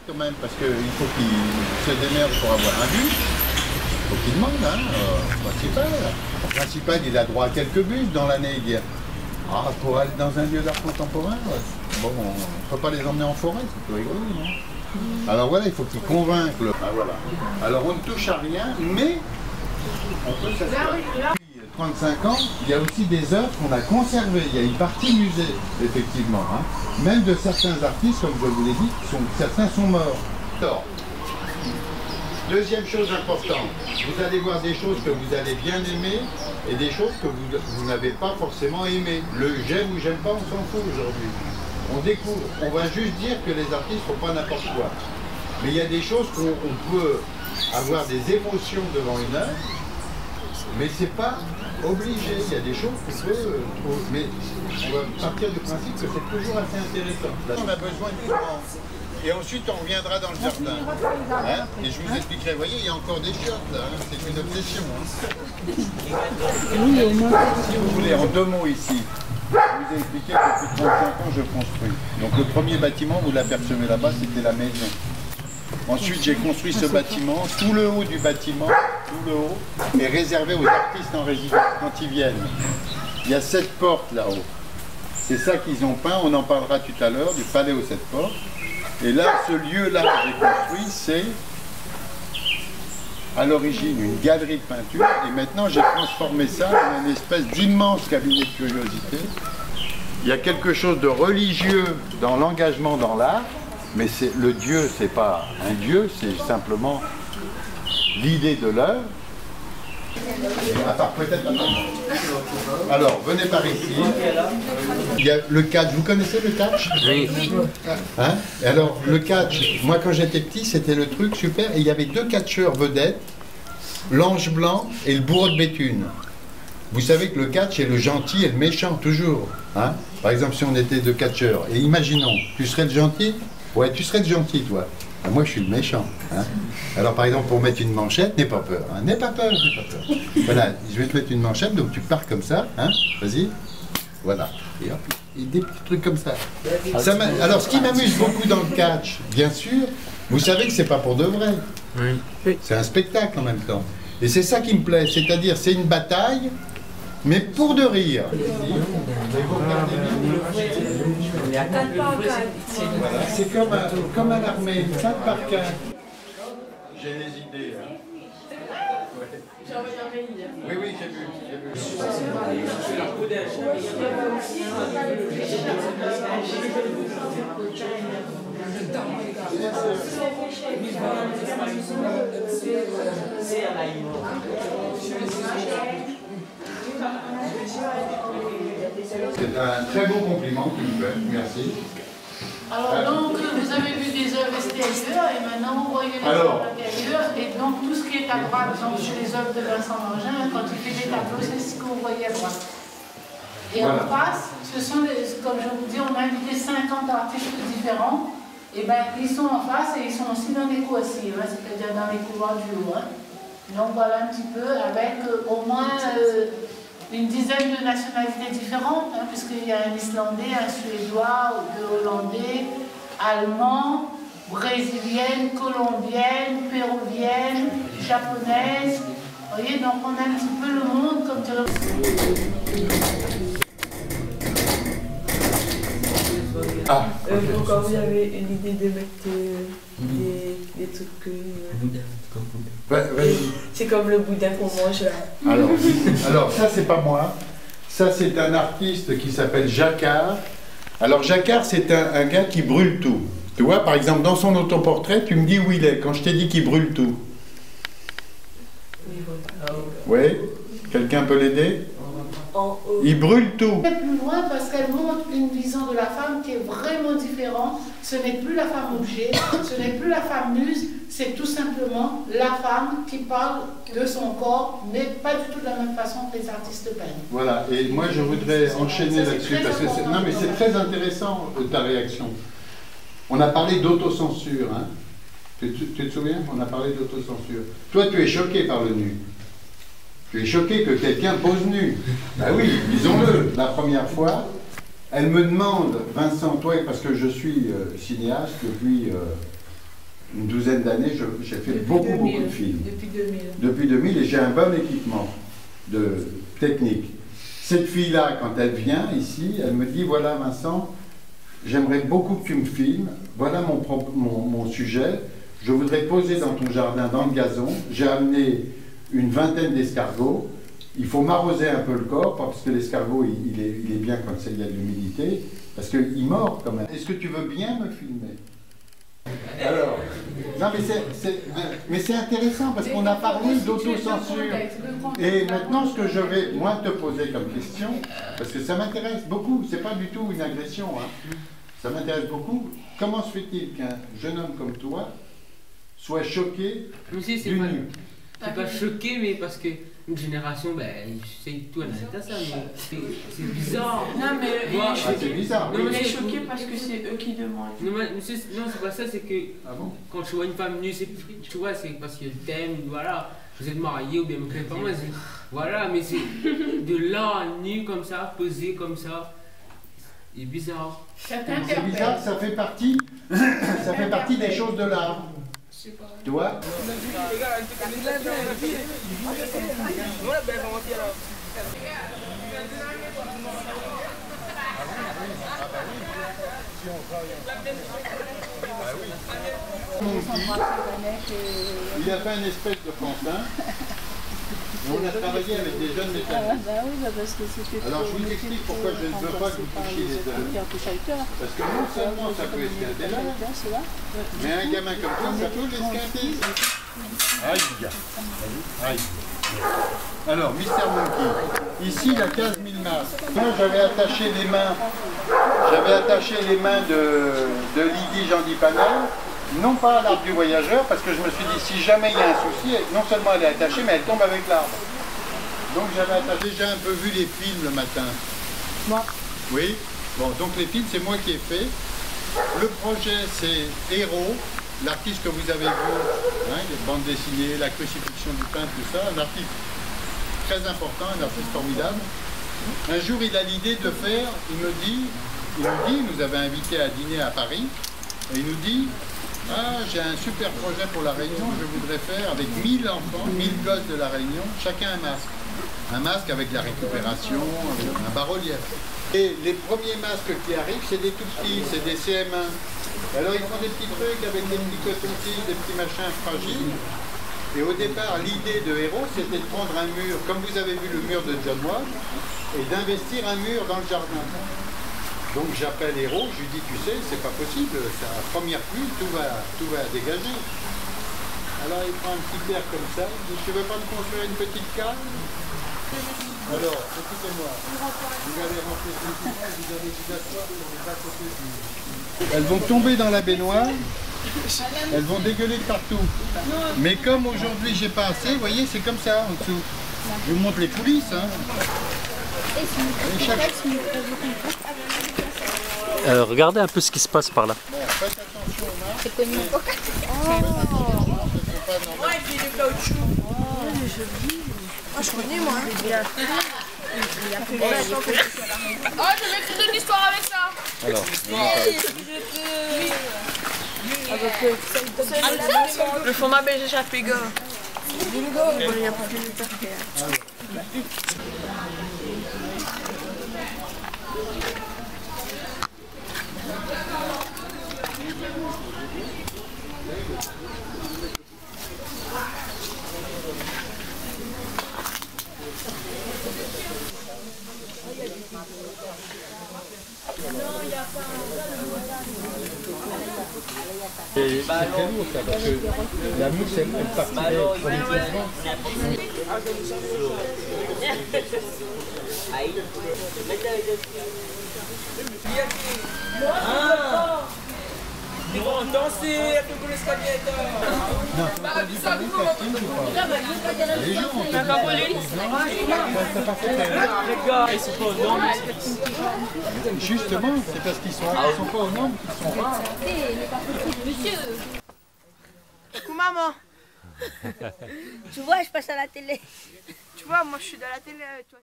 quand même, parce qu'il faut qu'il se démerde pour avoir un bus. Il faut qu'il demande, hein, principal. Le principal, il a droit à quelques bus dans l'année. Il dit, ah, pour aller dans un lieu d'art contemporain, bon, on ne peut pas les emmener en forêt, c'est tout rigolo, non? Alors voilà, il faut qu'il convainque. Ah, voilà. Alors on ne touche à rien, mais on peut s'asseoir. Depuis 35 ans, il y a aussi des œuvres qu'on a conservées. Il y a une partie musée, effectivement. Hein. Même de certains artistes, comme je vous l'ai dit, certains sont morts. Alors, deuxième chose importante, vous allez voir des choses que vous allez bien aimer et des choses que vous n'avez pas forcément aimées. Le j'aime ou j'aime pas, on s'en fout aujourd'hui. On découvre, on va juste dire que les artistes ne font pas n'importe quoi. Mais il y a des choses qu'on peut avoir des émotions devant une œuvre, mais c'est pas obligé. Il y a des choses qu'on peut trouver. Mais on va partir du principe que c'est toujours assez intéressant. Là, on a besoin du grand. Et ensuite, on reviendra dans le jardin. Hein? Et je vous expliquerai. Vous voyez, il y a encore des chiottes là. Hein? C'est une obsession. Hein? Si vous voulez, en deux mots ici. Je vous ai expliqué que depuis 35 ans, je construis. Donc le premier bâtiment, vous l'apercevez là-bas, c'était la maison. Ensuite, j'ai construit ce bâtiment. Tout le haut du bâtiment, tout le haut, est réservé aux artistes en résidence quand ils viennent. Il y a 7 portes là-haut. C'est ça qu'ils ont peint. On en parlera tout à l'heure, du palais aux 7 portes. Et là, ce lieu-là que j'ai construit, c'est à l'origine une galerie de peinture. Et maintenant, j'ai transformé ça en une espèce d'immense cabinet de curiosité. Il y a quelque chose de religieux dans l'engagement dans l'art, mais le Dieu, c'est pas un Dieu, c'est simplement l'idée de l'œuvre. À part peut-être la. Alors, venez par ici. Il y a le catch. Vous connaissez le catch? Oui. Hein? Alors, le catch, moi quand j'étais petit, c'était le truc super. Et il y avait 2 catcheurs vedettes, l'ange blanc et le bourreau de Béthune. Vous savez que le catch est le gentil et le méchant, toujours. Hein? Par exemple, si on était 2 catcheurs, et imaginons, tu serais le gentil? Ouais, tu serais le gentil, toi. Ben, moi, je suis le méchant. Hein? Alors, par exemple, pour mettre une manchette, n'aie pas peur. Hein? N'aie pas peur, n'aie pas peur. Voilà, je vais te mettre une manchette, donc tu pars comme ça. Hein? Vas-y. Voilà. Et hop, et des petits trucs comme ça. Alors, ce qui m'amuse beaucoup dans le catch, bien sûr, vous savez que c'est pas pour de vrai. Oui. C'est un spectacle en même temps. Et c'est ça qui me plaît. C'est-à-dire, c'est une bataille, mais pour de rire. Voilà, c'est comme à l'armée, 4 par 4. J'ai des idées. Hein. Ouais. Oui, oui, j'ai vu. C'est un très beau compliment que vous faites, merci. Alors donc, vous avez vu des œuvres extérieures et maintenant vous voyez les œuvres intérieures. Et donc tout ce qui est à droite, donc chez les œuvres de Vincent Mangin, quand il fait des tableaux, c'est ce que vous voyez à droite. Et voilà. En face, ce sont, comme je vous dis, on a invité 50 artistes différents. Et bien, ils sont en face et ils sont aussi dans les coursives, hein, c'est-à-dire dans les couloirs du haut. Hein. Donc voilà un petit peu, avec au moins une dizaine de nationalités différentes, hein, puisqu'il y a un Islandais, un Suédois, 2 Hollandais, Allemands, Brésilienne, Colombienne, Péruvienne, Japonaise. Vous voyez, donc on a un petit peu le monde comme Pourquoi vous avez l'idée de mettre des trucs que... C'est comme le boudin qu'on mange là. Alors ça c'est pas moi, ça c'est un artiste qui s'appelle Jacquard. Alors Jacquard c'est un gars qui brûle tout. Tu vois, par exemple dans son autoportrait, tu me dis où il est, quand je t'ai dit qu'il brûle tout. Oui, quelqu'un peut l'aider? Il brûle tout. Plus loin parce qu'elle montre une vision de la femme qui est vraiment différente. Ce n'est plus la femme objet, ce n'est plus la femme muse, c'est tout simplement la femme qui parle de son corps, mais pas du tout de la même façon que les artistes peignent. Voilà, et moi je voudrais enchaîner là-dessus parce que non mais c'est très intéressant ta réaction. On a parlé d'autocensure, hein. Tu te souviens? On a parlé d'autocensure. Toi tu es choqué par le nu. Tu es choqué que quelqu'un pose nu. Ben oui, disons-le. La première fois, elle me demande, Vincent, toi, parce que je suis cinéaste depuis une douzaine d'années, j'ai fait beaucoup de films. Depuis 2000. Depuis 2000, et j'ai un bon équipement technique. Cette fille-là, quand elle vient ici, elle me dit, voilà Vincent, j'aimerais beaucoup que tu me filmes, voilà mon sujet, je voudrais poser dans ton jardin, dans le gazon, j'ai amené une vingtaine d'escargots, il faut m'arroser un peu le corps, parce que l'escargot, il est bien quand il y a de l'humidité, parce qu'il mord quand même. Est-ce que tu veux bien me filmer? Alors, non mais c'est intéressant parce qu'on a parlé d'autocensure. Et maintenant, ce que je vais, moi, te poser comme question, parce que ça m'intéresse beaucoup, c'est pas du tout une agression, hein. Ça m'intéresse beaucoup. Comment se fait-il qu'un jeune homme comme toi soit choqué du nu? C'est pas choqué, mais parce que une génération, ben, je sais tout, elle a ça, mais c'est bizarre. Non, mais c'est bizarre. Non, il est choqué parce que c'est eux qui demandent. Non, c'est pas ça, c'est que quand je vois une femme nue, tu vois, c'est parce que thème, voilà, vous êtes marié ou bien vous n'êtes pas moi, voilà, mais c'est de là, nu comme ça, posé comme ça, c'est bizarre. C'est bizarre, ça fait partie des choses de l'art. Tu vois? Il a fait un espèce de fantin. On a travaillé avec des jeunes métallistes. Alors je vous explique pourquoi je ne veux pas que vous touchiez les œuvres. Parce que non seulement ça peut esquinter là, mais un gamin comme ça peut l'esquinter. Aïe. Aïe. Alors, Mr. Monkey, ici il a 15 000 masques. Moi j'avais attaché les mains de Lydie Jean-Dipanel, non pas à l'arbre du voyageur, parce que je me suis dit, si jamais il y a un souci, non seulement elle est attachée, mais elle tombe avec l'arbre. Donc j'avais déjà un peu vu les films le matin. Moi. Oui. Bon, donc les films, c'est moi qui ai fait. Le projet, c'est Héros, l'artiste que vous avez vu, hein, les bandes dessinées, la crucifixion du pain, tout ça, un artiste très important, un artiste formidable. Un jour, il a l'idée de faire, il nous avait invités à dîner à Paris, et il nous dit, ah, j'ai un super projet pour la Réunion, je voudrais faire avec 1000 enfants, 1000 gosses de la Réunion, chacun un masque. Un masque avec la récupération, un bas-relief. Et les premiers masques qui arrivent, c'est des tout petits, c'est des CM1. Alors ils font des petits trucs avec des petits cotons-tiges, des petits machins fragiles. Et au départ, l'idée de Héros, c'était de prendre un mur, comme vous avez vu le mur de John Watt, et d'investir un mur dans le jardin. Donc j'appelle Héros, je lui dis, tu sais, c'est pas possible, à la première pluie, tout va dégager. Alors il prend un petit verre comme ça, il dit, tu veux pas me construire une petite cale? Alors, écoutez-moi, vous allez rentrer ici, vous allez vous asseoir sur les bas-côtés du... Elles vont tomber dans la baignoire, elles vont dégueuler de partout. Mais comme aujourd'hui j'ai pas assez, vous voyez, c'est comme ça en dessous. Je vous montre les coulisses. Hein. Regardez un peu ce qui se passe par là. Bon, faites attention aux marques. C'est connu. Moi, il fait du caoutchouc. Je connais, moi. Oh, je vais écrire une histoire avec ça. Alors, Le format BG Pega. c'est très lourd ça, parce que la mousse elle partirait progressivement. Ils vont danser avec le escalier. Non, tu as dû parler de casting ou pas? Les gens ont T'as pas volé? Les gars, ils sont pas aux normes. Justement, c'est parce qu'ils sont pas aux normes qu'ils sont rares. Monsieur. Coucou maman. Tu vois, je passe à la télé. Tu vois, moi je suis dans la télé avec toi.